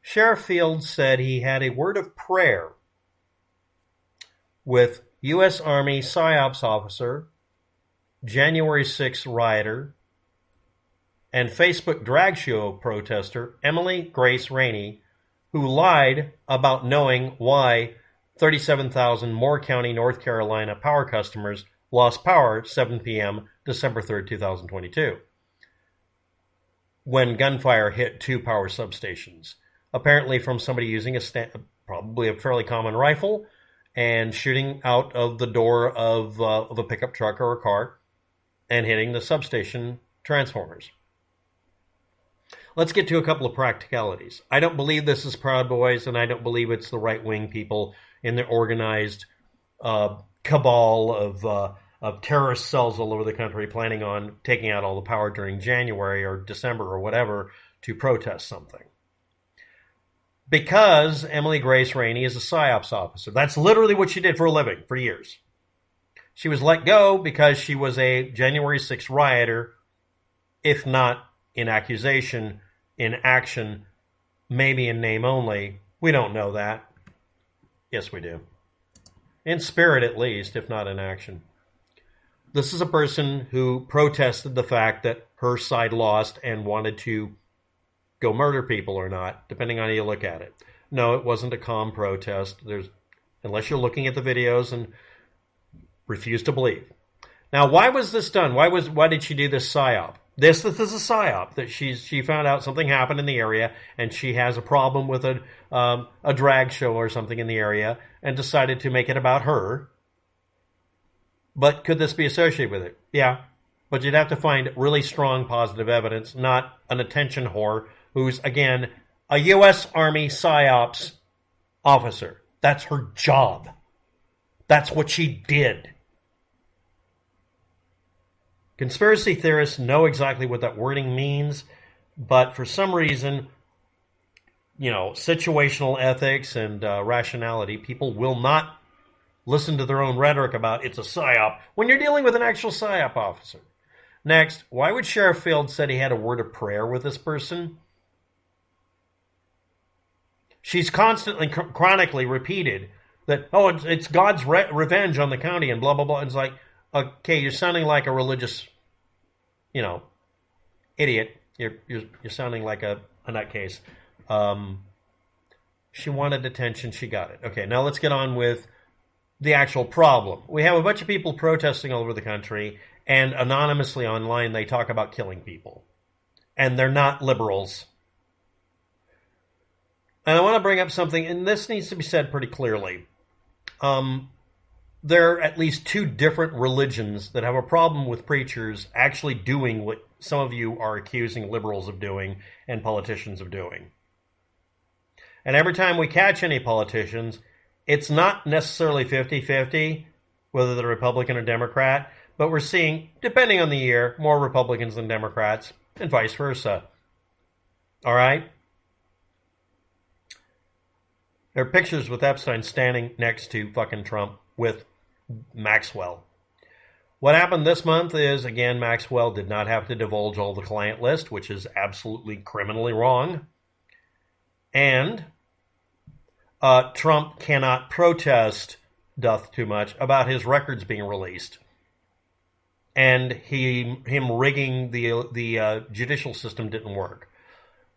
Sheriff Fields said he had a word of prayer with U.S. Army psyops officer, January 6th rioter, and Facebook drag show protester Emily Grace Rainey, who lied about knowing why 37,000 Moore County, North Carolina power customers lost power 7 p.m. December 3rd, 2022, when gunfire hit 2 power substations, apparently from somebody using probably a fairly common rifle and shooting out of the door of a pickup truck or a car and hitting the substation transformers. Let's get to a couple of practicalities. I don't believe this is Proud Boys, and I don't believe it's the right-wing people in the organized cabal of terrorist cells all over the country planning on taking out all the power during January or December or whatever to protest something. Because Emily Grace Rainey is a psyops officer. That's literally what she did for a living for years. She was let go because she was a January 6th rioter, if not in accusation, in action, maybe in name only. We don't know that. Yes, we do. In spirit, at least, if not in action. This is a person who protested the fact that her side lost and wanted to go murder people or not, depending on how you look at it. No, it wasn't a calm protest. Unless you're looking at the videos and refuse to believe. Now, why was this done? Why did she do this psyop? This is a psyop that she found out something happened in the area and she has a problem with a drag show or something in the area and decided to make it about her. But could this be associated with it? Yeah, but you'd have to find really strong positive evidence, not an attention whore who's, again, a U.S. Army psyops officer. That's her job. That's what she did. Conspiracy theorists know exactly what that wording means, but for some reason, situational ethics and rationality, people will not listen to their own rhetoric about it's a psyop when you're dealing with an actual psyop officer. Next, why would Sheriff Fields said he had a word of prayer with this person? She's constantly, chronically repeated that, it's God's revenge on the county and blah, blah, blah. It's like, okay, you're sounding like a religious, idiot. You're sounding like a nutcase. She wanted attention. She got it. Okay, now let's get on with the actual problem. We have a bunch of people protesting all over the country, and anonymously online they talk about killing people. And they're not liberals. And I want to bring up something, and this needs to be said pretty clearly. There are at least 2 different religions that have a problem with preachers actually doing what some of you are accusing liberals of doing and politicians of doing. And every time we catch any politicians, it's not necessarily 50-50, whether they're Republican or Democrat, but we're seeing, depending on the year, more Republicans than Democrats, and vice versa. All right? There are pictures with Epstein standing next to fucking Trump with Maxwell. What happened this month is, again, Maxwell did not have to divulge all the client list, which is absolutely criminally wrong. And Trump cannot protest, doth too much, about his records being released. And him rigging the judicial system didn't work.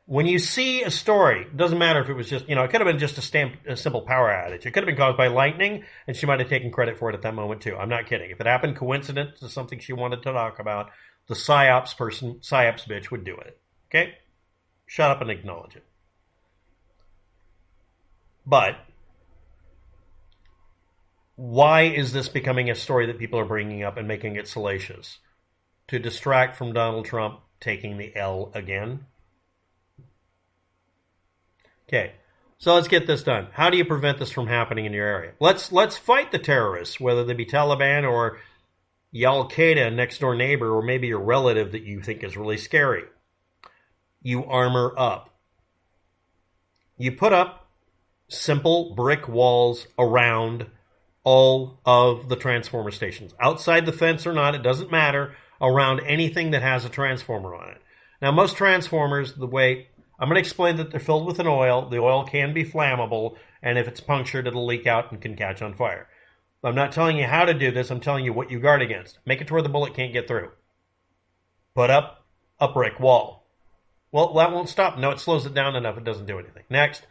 When you see a story, it doesn't matter if it was just, it could have been just a simple power outage. It could have been caused by lightning, and she might have taken credit for it at that moment, too. I'm not kidding. If it happened coincident to something she wanted to talk about, the psyops bitch would do it. Okay? Shut up and acknowledge it. But why is this becoming a story that people are bringing up and making it salacious? To distract from Donald Trump taking the L again? Okay, so let's get this done. How do you prevent this from happening in your area? Let's fight the terrorists, whether they be Taliban or Al-Qaeda, next door neighbor, or maybe your relative that you think is really scary. You armor up. You put up simple brick walls around all of the transformer stations. Outside the fence or not, it doesn't matter, around anything that has a transformer on it. Now, most transformers, the way I'm going to explain that they're filled with an oil. The oil can be flammable, and if it's punctured, it'll leak out and can catch on fire. I'm not telling you how to do this. I'm telling you what you guard against. Make it to where the bullet can't get through. Put up a brick wall. Well, that won't stop. No, it slows it down enough. It doesn't do anything. Next,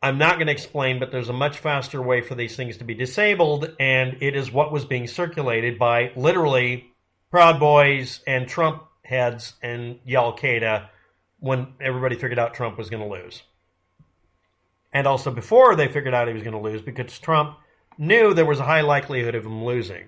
I'm not going to explain, but there's a much faster way for these things to be disabled, and it is what was being circulated by literally Proud Boys and Trump heads and Al-Qaeda when everybody figured out Trump was going to lose. And also before they figured out he was going to lose, because Trump knew there was a high likelihood of him losing.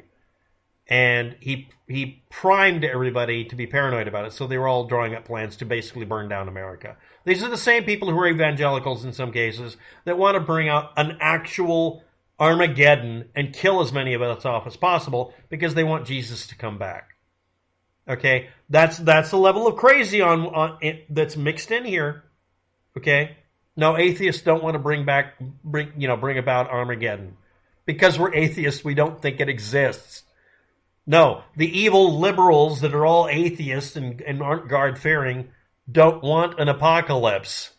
And he primed everybody to be paranoid about it, so they were all drawing up plans to basically burn down America. These are the same people who are evangelicals in some cases that want to bring out an actual Armageddon and kill as many of us off as possible because they want Jesus to come back. Okay, that's the level of crazy on that's mixed in here. Okay, no, atheists don't want to bring about Armageddon because we're atheists. We don't think it exists. No, the evil liberals that are all atheists and aren't God-fearing don't want an apocalypse.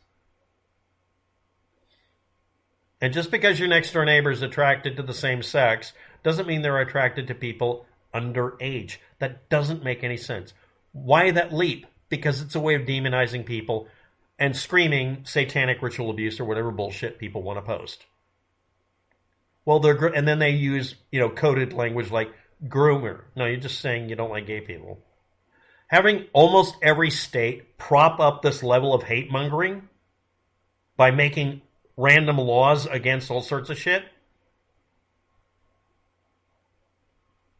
And just because your next-door neighbor is attracted to the same sex doesn't mean they're attracted to people underage. That doesn't make any sense. Why that leap? Because it's a way of demonizing people and screaming satanic ritual abuse or whatever bullshit people want to post. Well, and then they use, coded language like groomer. No, you're just saying you don't like gay people. Having almost every state prop up this level of hate mongering by making random laws against all sorts of shit,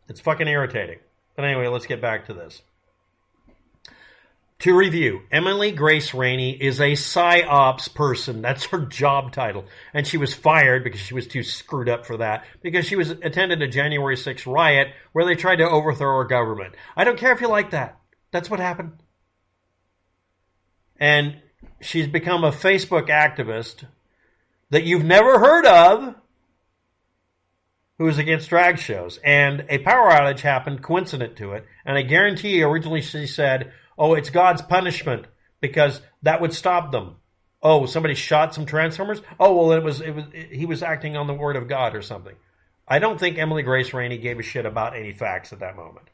it's fucking irritating. But anyway, let's get back to this. To review, Emily Grace Rainey is a psyops person. That's her job title. And she was fired because she was too screwed up for that. Because she attended a January 6th riot where they tried to overthrow our government. I don't care if you like that. That's what happened. And she's become a Facebook activist that you've never heard of who is against drag shows. And a power outage happened coincident to it. And I guarantee you, originally she said, oh, it's God's punishment because that would stop them. Oh, somebody shot some Transformers? Oh, well, he was acting on the word of God or something. I don't think Emily Grace Rainey gave a shit about any facts at that moment.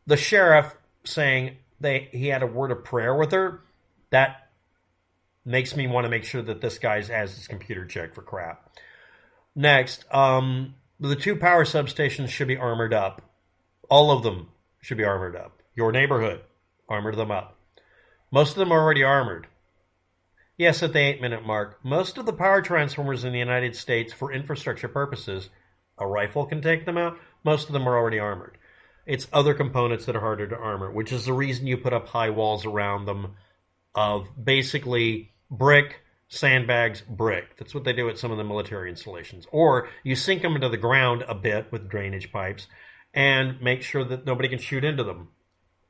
The sheriff saying he had a word of prayer with her, that makes me want to make sure that this guy has his computer checked for crap. Next, the 2 power substations should be armored up. All of them should be armored up. Your neighborhood. Armor them up. Most of them are already armored. Yes, at the 8-minute mark, most of the power transformers in the United States for infrastructure purposes, a rifle can take them out. Most of them are already armored. It's other components that are harder to armor, which is the reason you put up high walls around them of basically brick, sandbags, brick. That's what they do at some of the military installations. Or you sink them into the ground a bit with drainage pipes and make sure that nobody can shoot into them.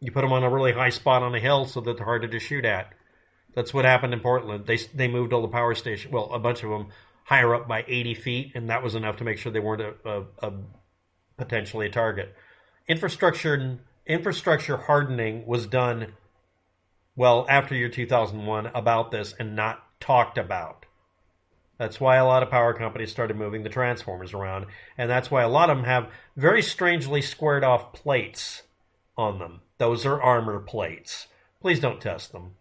You put them on a really high spot on a hill so that they're harder to shoot at. That's what happened in Portland. They moved all the power stations, well, a bunch of them, higher up by 80 feet, and that was enough to make sure they weren't potentially a target. Infrastructure hardening was done, well, after year 2001 about this and not talked about. That's why a lot of power companies started moving the transformers around, and that's why a lot of them have very strangely squared off plates on them. Those are armor plates. Please don't test them.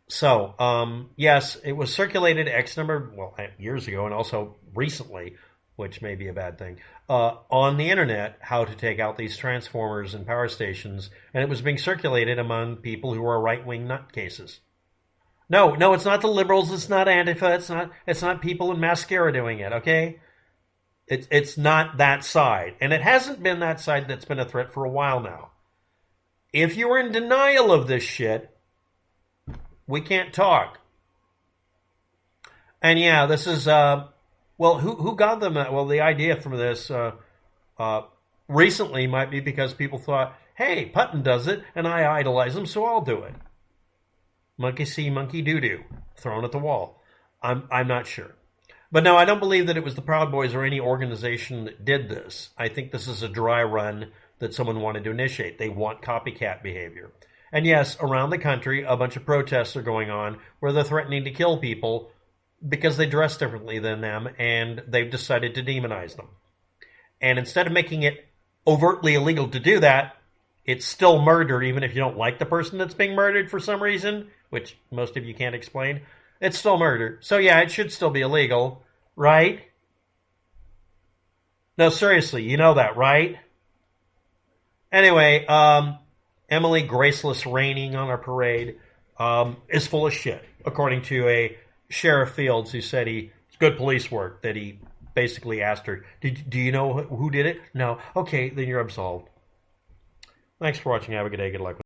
So, yes, it was circulated years ago and also recently, which may be a bad thing, on the internet, how to take out these transformers and power stations, and it was being circulated among people who are right-wing nutcases. No, it's not the liberals, it's not Antifa, it's not people in mascara doing it, okay? It's not that side. And it hasn't been that side that's been a threat for a while now. If you're in denial of this shit, we can't talk. And yeah, this is, who got them that? Well, the idea from this recently might be because people thought, hey, Puttin does it, and I idolize him, so I'll do it. Monkey see, monkey do-do. Thrown at the wall. I'm not sure. But no, I don't believe that it was the Proud Boys or any organization that did this. I think this is a dry run that someone wanted to initiate. They want copycat behavior. And yes, around the country, a bunch of protests are going on where they're threatening to kill people because they dress differently than them and they've decided to demonize them. And instead of making it overtly illegal to do that, it's still murder, even if you don't like the person that's being murdered for some reason, which most of you can't explain. It's still murder. So yeah, it should still be illegal, right? No, seriously, you know that, right? Anyway, Emily Graceless Raining on our parade is full of shit, according to a Sheriff Fields who said it's good police work, that he basically asked her, do you know who did it? No. Okay, then you're absolved. Thanks for watching. Have a good day. Good luck.